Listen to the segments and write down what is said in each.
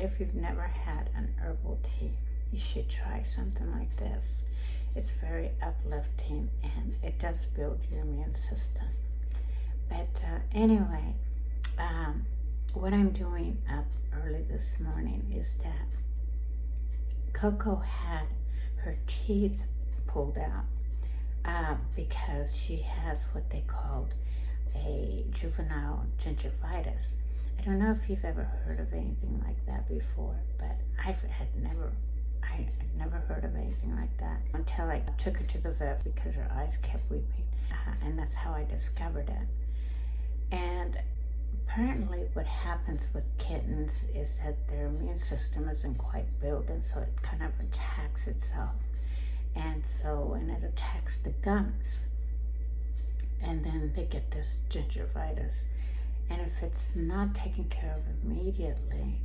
if you've never had an herbal tea, you should try something like this. It's very uplifting and it does build your immune system. But anyway, what I'm doing up early this morning is that Coco had her teeth pulled out because she has what they called a juvenile gingivitis. I don't know if you've ever heard of anything like that before, but I had never heard of anything like that until I took her to the vet because her eyes kept weeping, and that's how I discovered it. And apparently what happens with kittens is that their immune system isn't quite built, and so it kind of attacks itself. And it attacks the gums. And then they get this gingivitis. And if it's not taken care of immediately,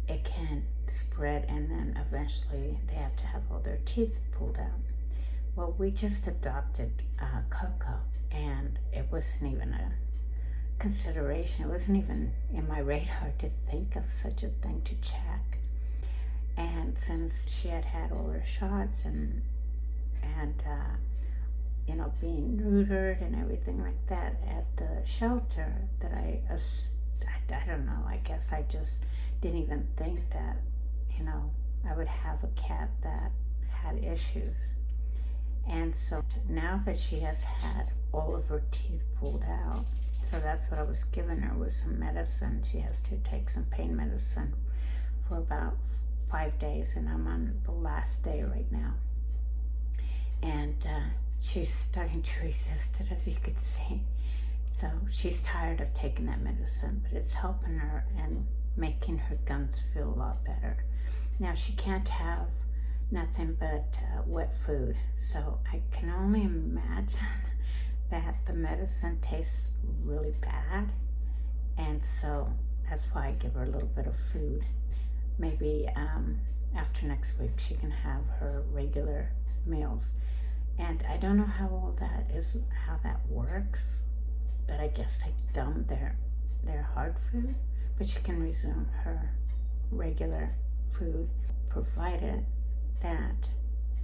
it can spread, and then eventually they have to have all their teeth pulled out. Well, we just adopted Coco, and it wasn't even a consideration. It wasn't even in my radar to think of such a thing to check. And since she had had all her shots and being neutered and everything like that at the shelter, that I don't know, I guess I just didn't even think that, I would have a cat that had issues. And so now that she has had all of her teeth pulled out, so that's what I was giving her, was some medicine. She has to take some pain medicine for about 5 days, and I'm on the last day right now. And she's starting to resist it, as you could see. So she's tired of taking that medicine, but it's helping her and making her gums feel a lot better. Now, she can't have nothing but wet food, so I can only imagine that the medicine tastes really bad, and so that's why I give her a little bit of food. Maybe after next week she can have her regular meals. And I don't know how all that is, how that works, but I guess they dumb their hard food, but she can resume her regular food, provided that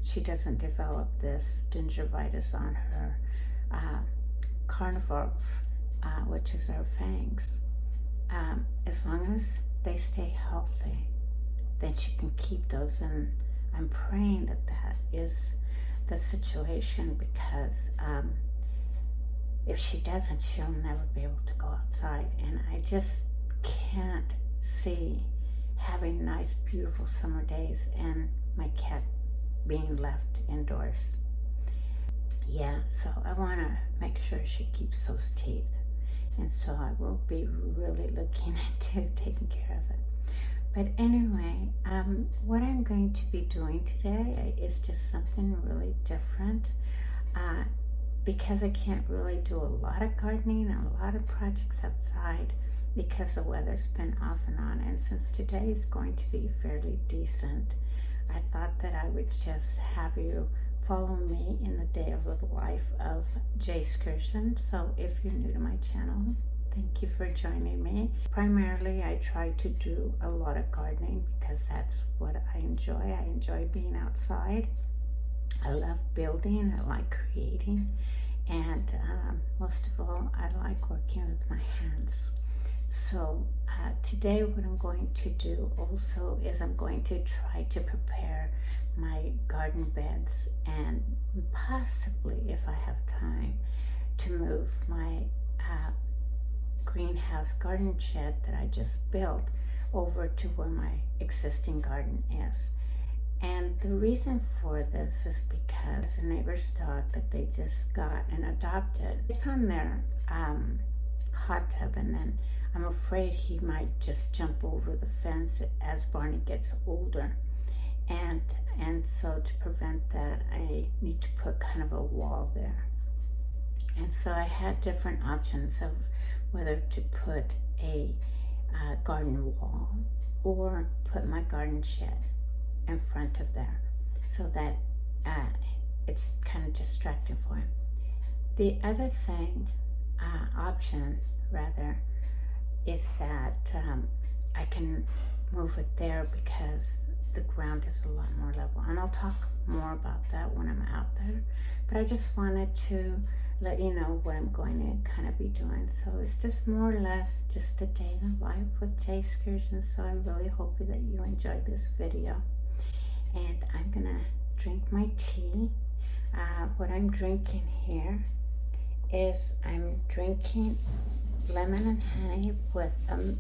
she doesn't develop this gingivitis on her carnivores, which is our fangs. As long as they stay healthy, then she can keep those, and I'm praying that that is the situation, because if she doesn't, she'll never be able to go outside, and I just can't see having nice, beautiful summer days and my cat being left indoors. Yeah, so I want to make sure she keeps those teeth, and so I will be really looking into taking care of it. But anyway, what I'm going to be doing today is just something really different, because I can't really do a lot of gardening and a lot of projects outside because the weather's been off and on, and since today is going to be fairly decent, I thought that I would just have you follow me in the day of the life of J Excursion. So if you're new to my channel, thank you for joining me. Primarily, I try to do a lot of gardening because that's what I enjoy. I enjoy being outside. I love building. I like creating. And most of all, I like working with my hands. So today what I'm going to do also is I'm going to try to prepare my garden beds, and possibly, if I have time, to move my greenhouse garden shed that I just built over to where my existing garden is. And the reason for this is because the neighbor's dog that they just got and adopted, it's on their hot tub, and then I'm afraid he might just jump over the fence as Barney gets older. And so to prevent that, I need to put kind of a wall there. And so I had different options of whether to put a garden wall or put my garden shed in front of there, so that it's kind of distracting for him. The other thing, option rather, is that I can move it there because the ground is a lot more level. And I'll talk more about that when I'm out there. But I just wanted to let you know what I'm going to kind of be doing. So it's just more or less just a day in the life with J Excursions. So I'm really hoping that you enjoy this video. And I'm gonna drink my tea. What I'm drinking here is I'm drinking lemon and honey with a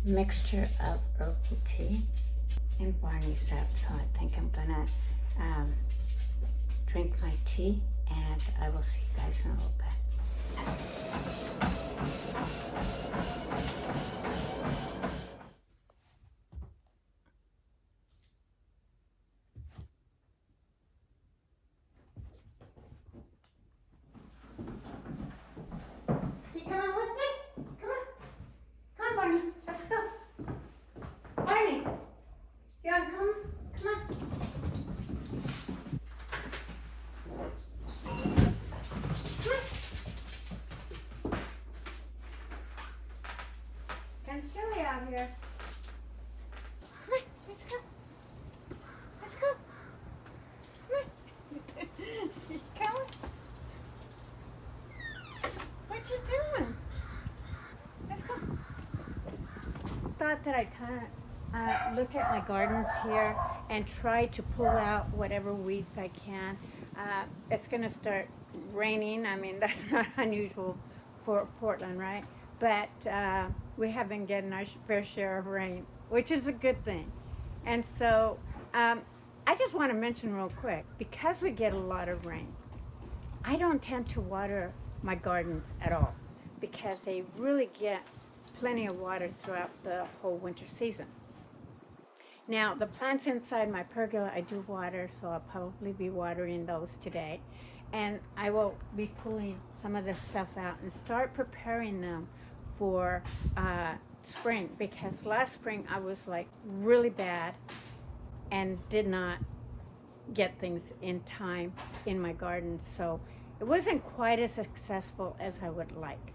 mixture of herbal tea and Barney's out. So I think I'm gonna drink my tea, and I will see you guys in a little bit. You coming with me? Come on. Come on, Barney. Let's go. Barney, you wanna come? Come on. Kind of chilly out here. Come on, let's go. Let's go. Come on. You coming? What you doing? Let's go. Thought that I'd kind of look at my gardens here and try to pull out whatever weeds I can. It's going to start raining. I mean, that's not unusual for Portland, right? But we have been getting our fair share of rain, which is a good thing. And so I just want to mention real quick, because we get a lot of rain, I don't tend to water my gardens at all because they really get plenty of water throughout the whole winter season. Now, the plants inside my pergola I do water, so I'll probably be watering those today. And I will be pulling some of this stuff out and start preparing them for spring, because last spring I was like really bad and did not get things in time in my garden, so it wasn't quite as successful as I would like.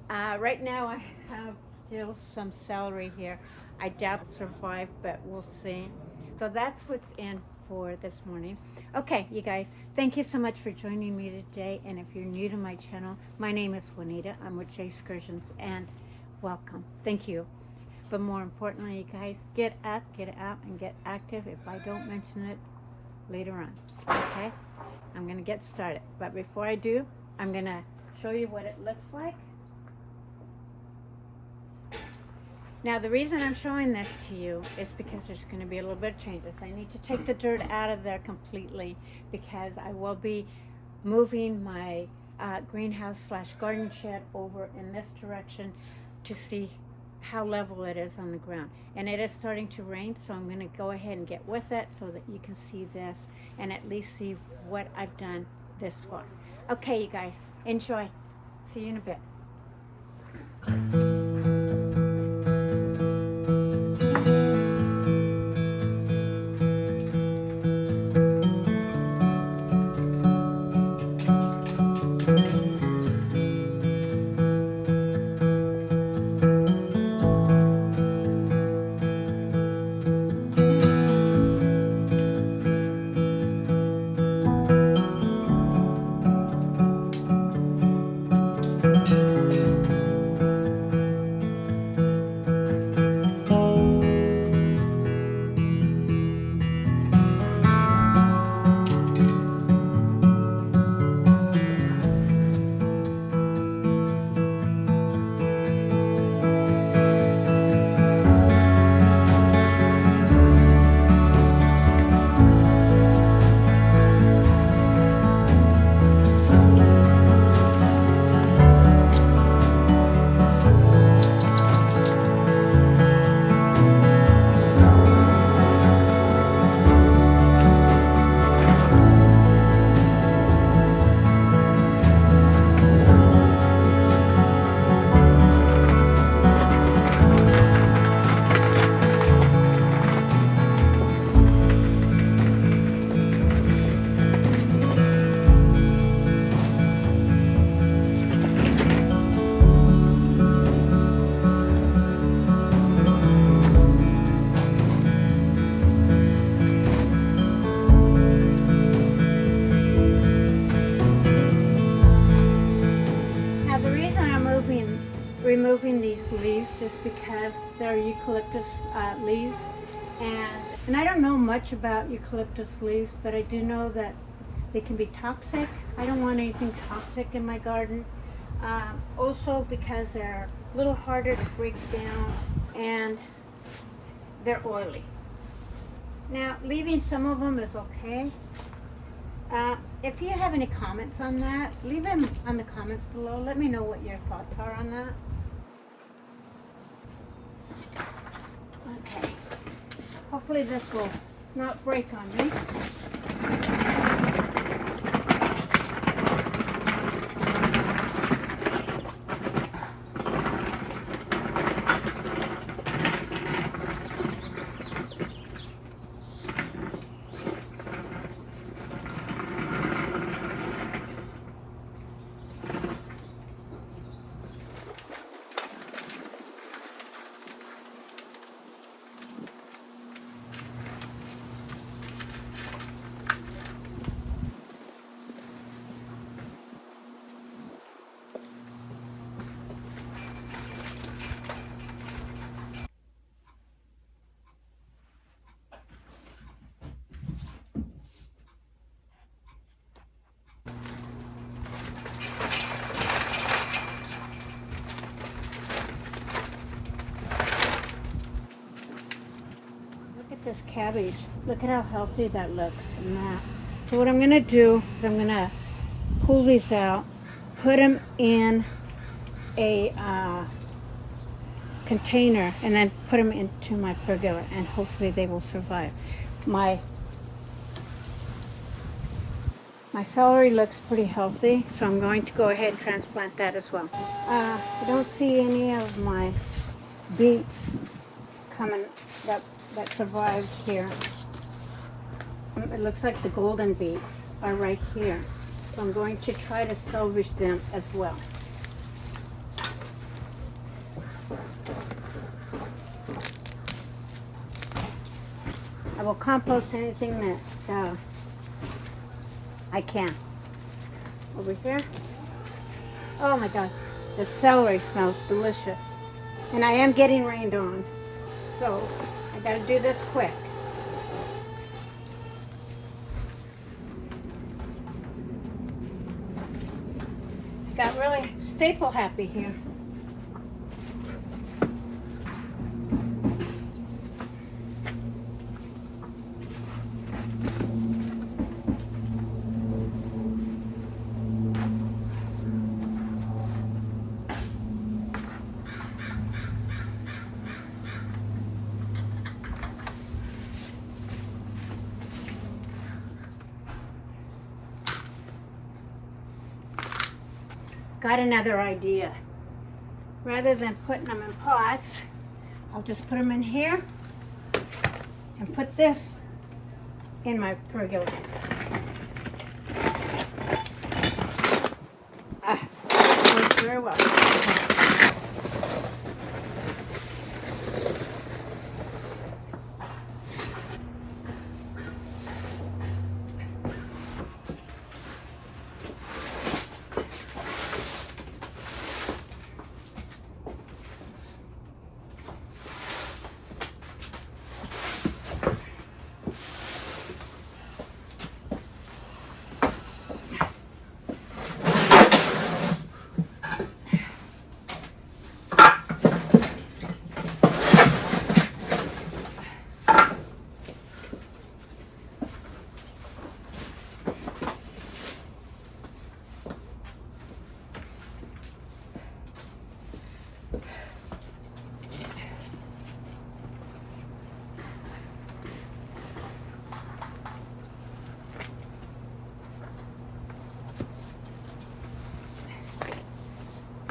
Right now I have still some celery here. I doubt it'll survive, but we'll see. So that's what's in for this morning. Okay, you guys, thank you so much for joining me today. And if you're new to my channel, my name is Juanita. I'm with J Excursions, and welcome. Thank you. But more importantly, you guys, get up, get out, and get active if I don't mention it later on. Okay? I'm going to get started. But before I do, I'm going to show you what it looks like. Now, the reason I'm showing this to you is because there's going to be a little bit of changes. I need to take the dirt out of there completely because I will be moving my greenhouse / garden shed over in this direction to see how level it is on the ground. And it is starting to rain, so I'm going to go ahead and get with it so that you can see this and at least see what I've done this far. Okay, you guys, enjoy. See you in a bit. removing these leaves is because they're eucalyptus leaves, and I don't know much about eucalyptus leaves, but I do know that they can be toxic. I don't want anything toxic in my garden. Also because they're a little harder to break down and they're oily. Now, leaving some of them is okay. If you have any comments on that, leave them on the comments below. Let me know what your thoughts are on that. Okay. Hopefully this will not break on me. This cabbage, look at how healthy that looks and that. So what I'm going to do is I'm going to pull these out, put them in a container, and then put them into my pergola, and hopefully they will survive. My celery looks pretty healthy, so I'm going to go ahead and transplant that as well. I don't see any of my beets coming that survived here. It looks like the golden beets are right here, so I'm going to try to salvage them as well. I will compost anything that I can. Over here. Oh my God, the celery smells delicious, and I am getting rained on, so I gotta do this quick. I got really staple happy here. Got another idea. Rather than putting them in pots, I'll just put them in here and put this in my pergola. Works very well.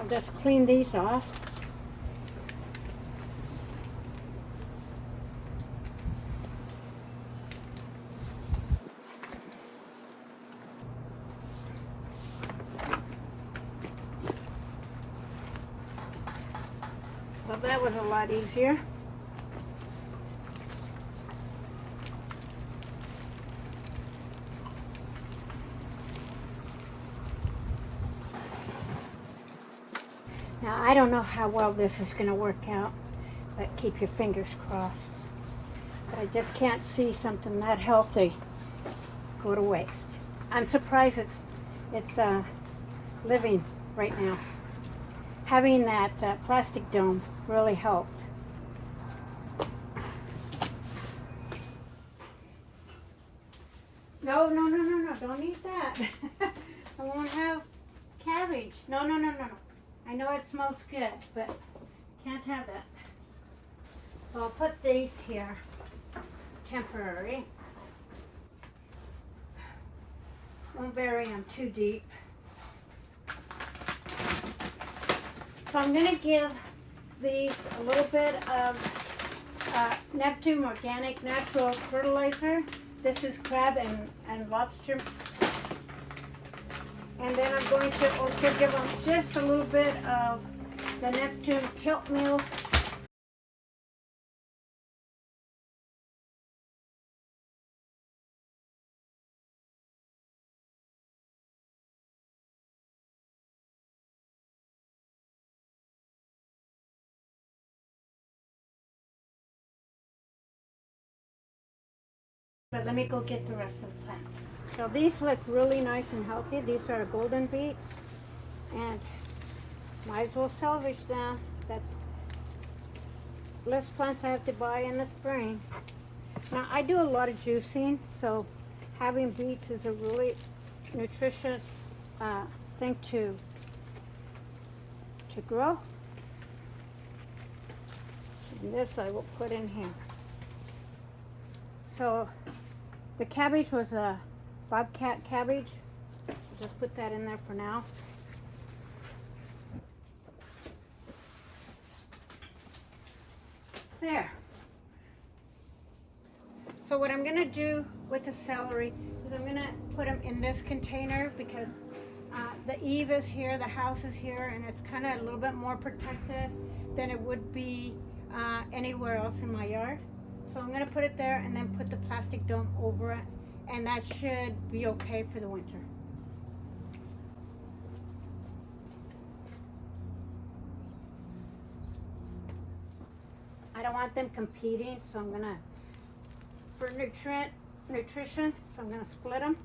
Just clean these off. Well, that was a lot easier. Now, I don't know how well this is going to work out, but keep your fingers crossed. But I just can't see something that healthy go to waste. I'm surprised it's living right now. Having that plastic dome really helped. No, don't eat that. I won't have cabbage. No. I know it smells good, but can't have that. So I'll put these here, temporary. Won't bury them too deep. So I'm gonna give these a little bit of Neptune Organic Natural Fertilizer. This is crab and lobster. And then I'm going to also give them just a little bit of the Neptune Kelp Meal. But let me go get the rest of the plants. So these look really nice and healthy. These are golden beets, and might as well salvage them. That's less plants I have to buy in the spring. Now I do a lot of juicing, so having beets is a really nutritious thing to grow. And this I will put in here. So the cabbage was a bobcat cabbage. Just put that in there for now. There. So what I'm going to do with the celery is I'm going to put them in this container because the eave is here, the house is here, and it's kind of a little bit more protected than it would be anywhere else in my yard. So I'm going to put it there and then put the plastic dome over it, and that should be okay for the winter. I don't want them competing, so I'm going to, for nutrition, so I'm going to split them.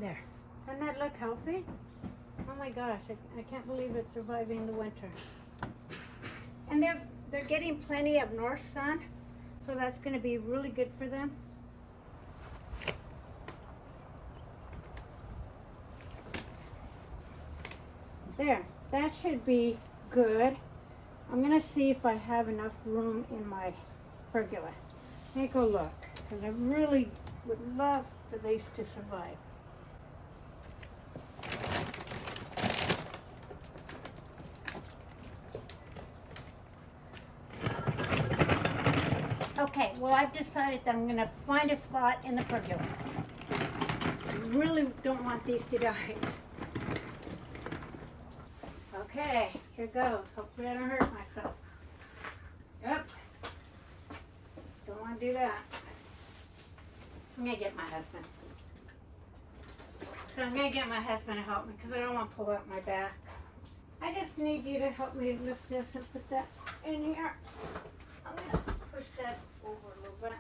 There. Doesn't that look healthy? Oh my gosh, I can't believe it's surviving the winter. And they're getting plenty of north sun, so that's going to be really good for them. There, that should be good. I'm going to see if I have enough room in my pergola. Let me go look, because I really would love for these to survive. Okay, well I've decided that I'm going to find a spot in the pergola. I really don't want these to die. Okay, here goes. Hopefully I don't hurt myself. Yep. Don't want to do that. I'm going to get my husband. So I'm going to get my husband to help me because I don't want to pull out my back. I just need you to help me lift this and put that in here. I'm going to push that over a little bit.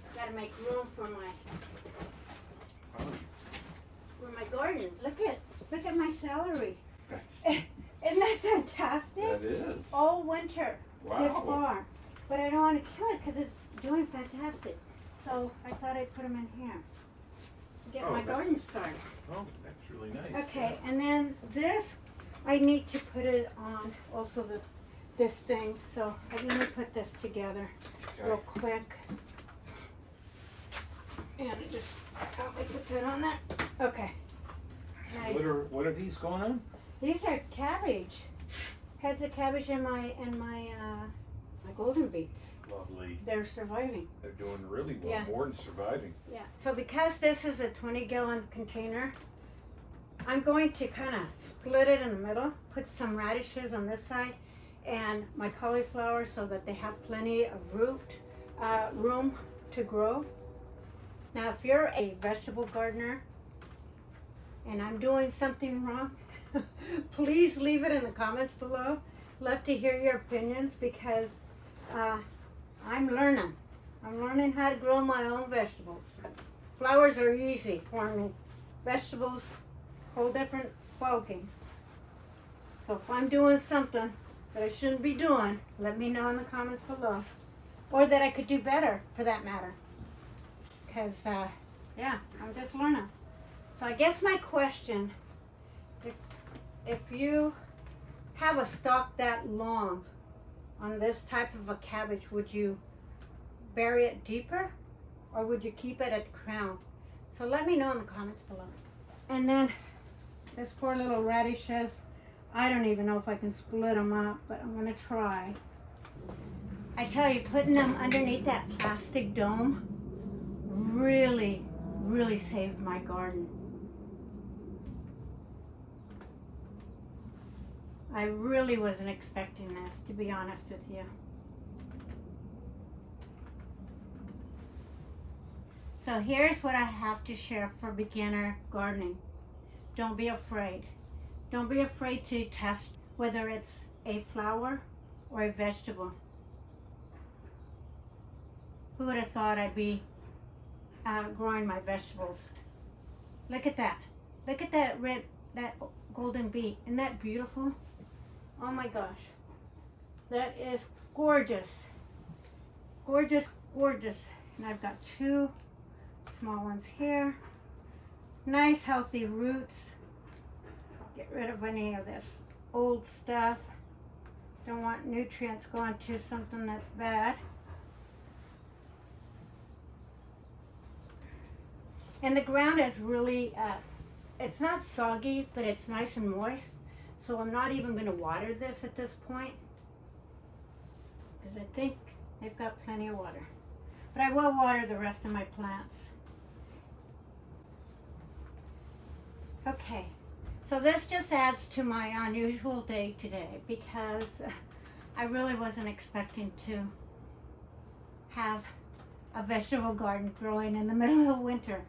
I've got to make room for my garden. Look at my celery. Isn't that fantastic? That is. All winter this Wow. far. But I don't want to kill it because it's doing fantastic. So I thought I'd put them in here to get my garden started. Oh, that's really nice. Okay, and then this, I need to put it on also this thing. So I'm going to put this together real quick. And just probably put that on there. Okay. What are these going on? These are cabbage. Heads of cabbage in my golden beets. Lovely. They're surviving. They're doing really well. Yeah. More than surviving. Yeah. So because this is a 20-gallon container, I'm going to kind of split it in the middle, put some radishes on this side, and my cauliflower so that they have plenty of room to grow. Now, if you're a vegetable gardener, and I'm doing something wrong, please leave it in the comments below. Love to hear your opinions because I'm learning. I'm learning how to grow my own vegetables. Flowers are easy for me. Vegetables, whole different ballgame. So if I'm doing something that I shouldn't be doing, let me know in the comments below. Or that I could do better, for that matter. Because, yeah, I'm just learning. So I guess my question, if you have a stalk that long on this type of a cabbage, would you bury it deeper? Or would you keep it at the crown? So let me know in the comments below. And then this poor little radishes, I don't even know if I can split them up, but I'm gonna try. I tell you, putting them underneath that plastic dome really, really saved my garden. I really wasn't expecting this, to be honest with you. So here's what I have to share for beginner gardening. Don't be afraid. Don't be afraid to test whether it's a flower or a vegetable. Who would have thought I'd be growing my vegetables? Look at that. Look at that red, that golden beet. Isn't that beautiful? Oh my gosh. That is gorgeous. Gorgeous, gorgeous. And I've got two small ones here. Nice healthy roots. Get rid of any of this old stuff. Don't want nutrients going to something that's bad. And the ground is really, it's not soggy, but it's nice and moist. So I'm not even going to water this at this point, because I think they've got plenty of water. But I will water the rest of my plants. Okay, so this just adds to my unusual day today, because I really wasn't expecting to have a vegetable garden growing in the middle of winter.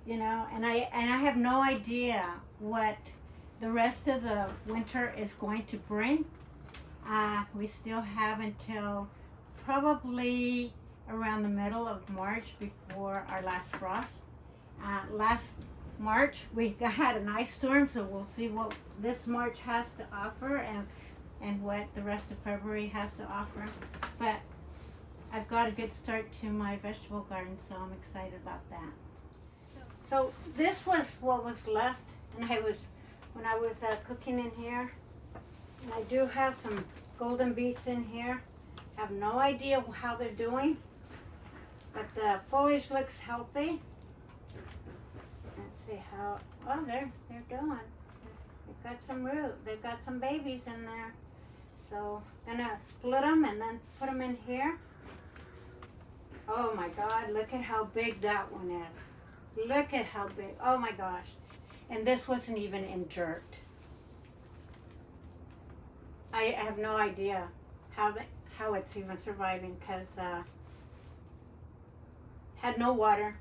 You know, and I have no idea what the rest of the winter is going to bring. We still have until probably around the middle of March before our last frost. Last March we had an ice storm, so we'll see what this March has to offer and what the rest of February has to offer. But I've got a good start to my vegetable garden, so I'm excited about that. So this was what was left, and when I was cooking in here, and I do have some golden beets in here. Have no idea how they're doing, but the foliage looks healthy. Let's see how, oh, they're doing. They've got some root. They've got some babies in there. So I'm gonna split them and then put them in here. Oh my God, look at how big that one is. Look at how big, oh my gosh. And this wasn't even in dirt. I have no idea how it's even surviving, because had no water.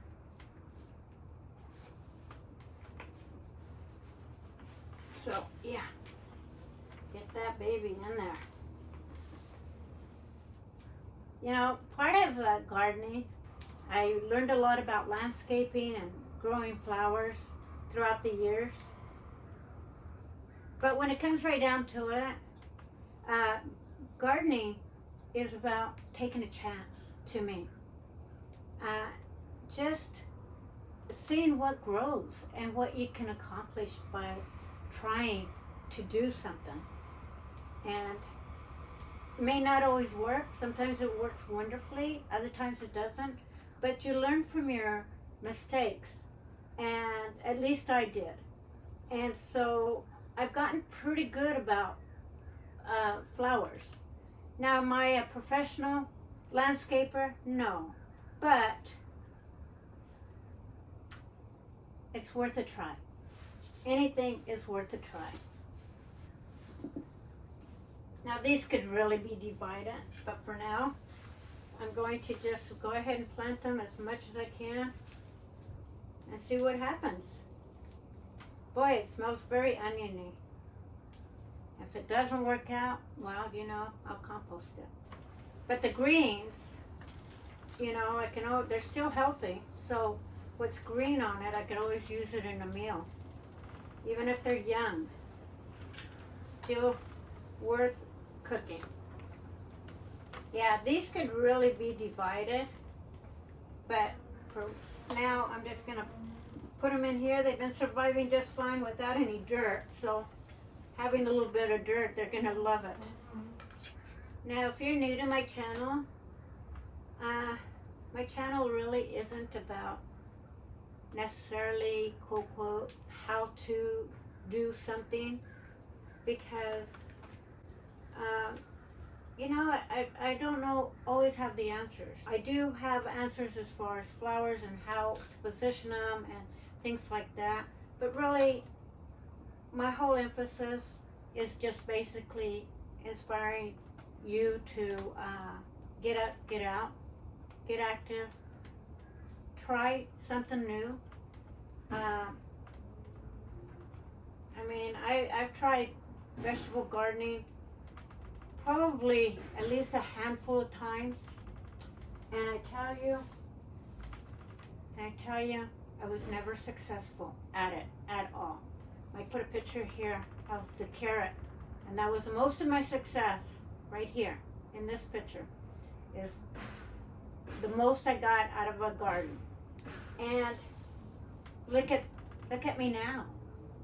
So yeah, get that baby in there. You know, part of gardening, I learned a lot about landscaping and growing flowers throughout the years. But when it comes right down to it, gardening is about taking a chance to me. Just seeing what grows and what you can accomplish by trying to do something. And it may not always work. Sometimes it works wonderfully, other times it doesn't. But you learn from your mistakes, and at least I did. And so I've gotten pretty good about flowers. Now, am I a professional landscaper? No. But it's worth a try. Anything is worth a try. Now these could really be divided, but for now, I'm going to just go ahead and plant them as much as I can. and see what happens. Boy, it smells very oniony. If it doesn't work out, well, you know, I'll compost it. But the greens, you know, they're still healthy. So what's green on it, I can always use it in a meal. Even if they're young, still worth cooking. Yeah, these could really be divided, but for now, I'm just gonna put them in here. They've been surviving just fine without any dirt, so having a little bit of dirt, they're gonna love it. Now, if you're new to my channel really isn't about necessarily, quote, quote, how to do something, because, you know, I don't always have the answers. I do have answers as far as flowers and how to position them and things like that, but really, my whole emphasis is just basically inspiring you to get up, get out, get active, try something new. I mean, I've tried vegetable gardening probably at least a handful of times, and I tell you, I was never successful at it at all. I put a picture here of the carrot, and that was most of my success right here in this picture, is the most I got out of a garden. And look at me now.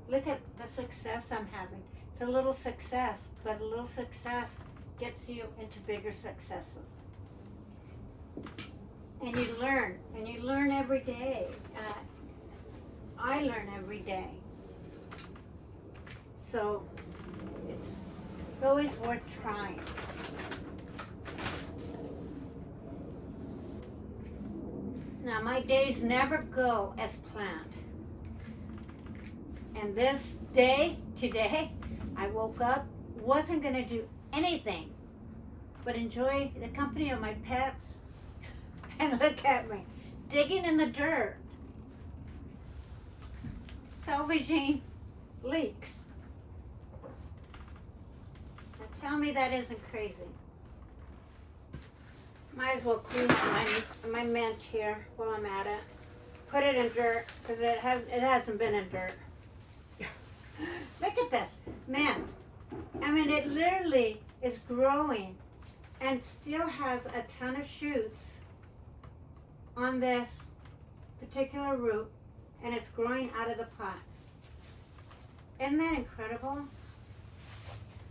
Look at the success I'm having. It's a little success, but a little success gets you into bigger successes. And you learn every day. I learn every day. So it's always worth trying. Now, my days never go as planned. And this day, today, I woke up, wasn't going to do anything but enjoy the company of my pets. And look at me, digging in the dirt, salvaging leeks. Now tell me that isn't crazy. Might as well clean my mint here while I'm at it. Put it in dirt, because it hasn't been in dirt. Look at this mint. I mean, it literally is growing and still has a ton of shoots on this particular root, and it's growing out of the pot. Isn't that incredible?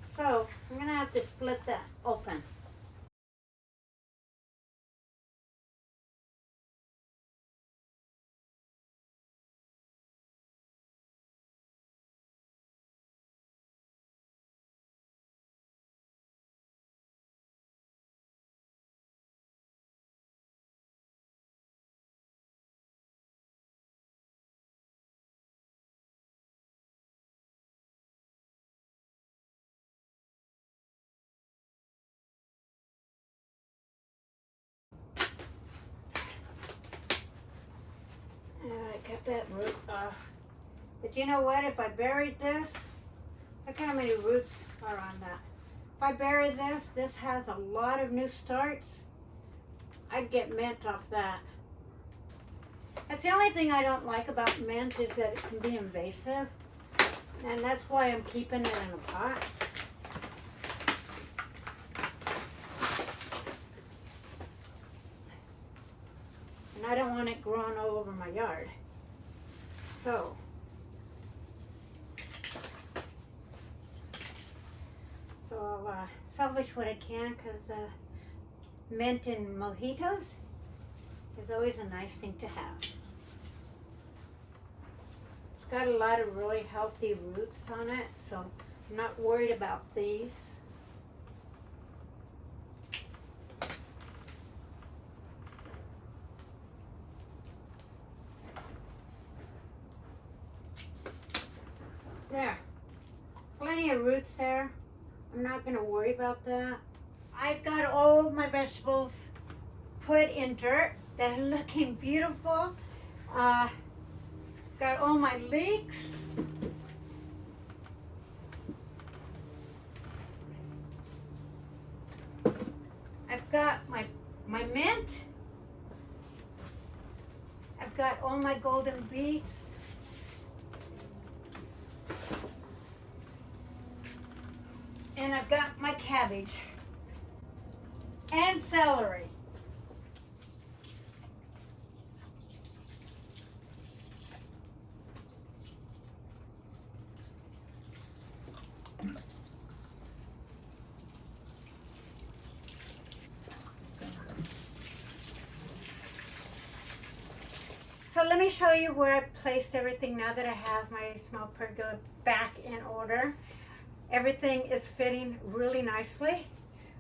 So I'm gonna have to split that open. I got that root off. But you know what? If I buried this, look how many roots are on that. If I buried this has a lot of new starts. I'd get mint off that. That's the only thing I don't like about mint, is that it can be invasive. And that's why I'm keeping it in a pot. And I don't want it growing all over my yard. So I'll salvage what I can, because mint in mojitos is always a nice thing to have. It's got a lot of really healthy roots on it, so I'm not worried about these. There, plenty of roots there. I'm not going to worry about that. I've got all my vegetables put in dirt that are looking beautiful. Got all my leeks. I've got my mint. I've got all my golden beets. And I've got my cabbage and celery. So let me show you where I placed everything now that I have my small pergola back in order. Everything is fitting really nicely.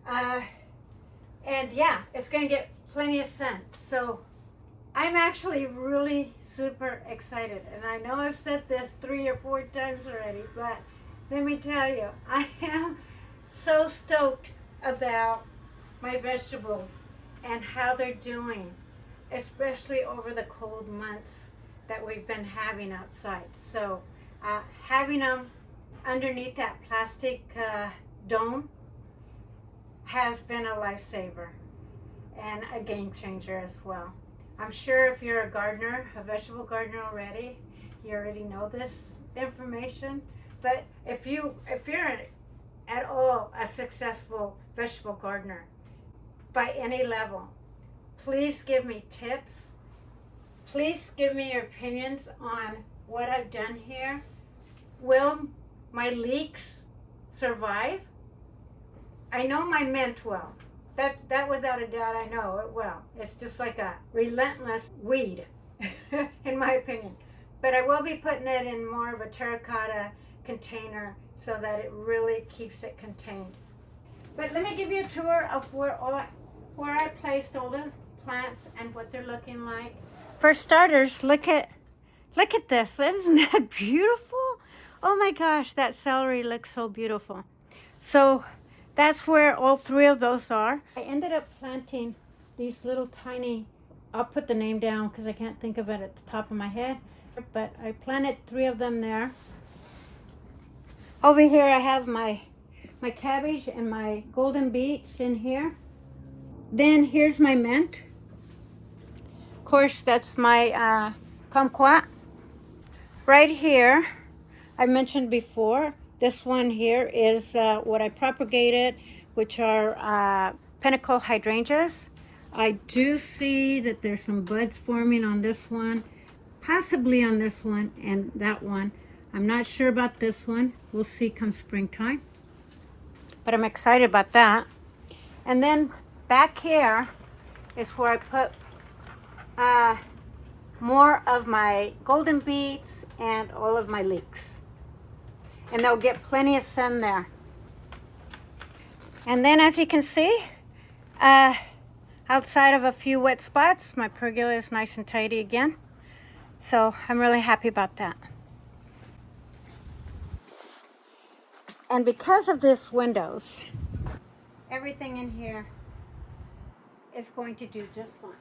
And yeah, it's gonna get plenty of sun. So I'm actually really super excited. And I know I've said this 3 or 4 times already, but let me tell you, I am so stoked about my vegetables and how they're doing, especially over the cold months that we've been having outside. So having them underneath that plastic dome has been a lifesaver and a game changer as well. I'm sure if you're a gardener, a vegetable gardener already, you already know this information. But if you're at all a successful vegetable gardener by any level, please give me tips. Please give me your opinions on what I've done here. Will my leeks survive? I know my mint will. That without a doubt, I know it will. It's just like a relentless weed, in my opinion. But I will be putting it in more of a terracotta container so that it really keeps it contained. But let me give you a tour of where I placed all the plants and what they're looking like. For starters, look at this. Isn't that beautiful? Oh my gosh, that celery looks so beautiful. So that's where all 3 of those are. I ended up planting these little tiny, I'll put the name down because I can't think of it at the top of my head, but I planted 3 of them there. Over here I have my cabbage and my golden beets in here. Then here's my mint. Of course, that's my kumquat. Right here, I mentioned before, this one here is what I propagated, which are pentacle hydrangeas. I do see that there's some buds forming on this one, possibly on this one and that one. I'm not sure about this one. We'll see come springtime. But I'm excited about that. And then back here is where I put more of my golden beets and all of my leeks. And they'll get plenty of sun there. And then as you can see, outside of a few wet spots, my pergola is nice and tidy again. So I'm really happy about that. And because of this windows, everything in here is going to do just fine.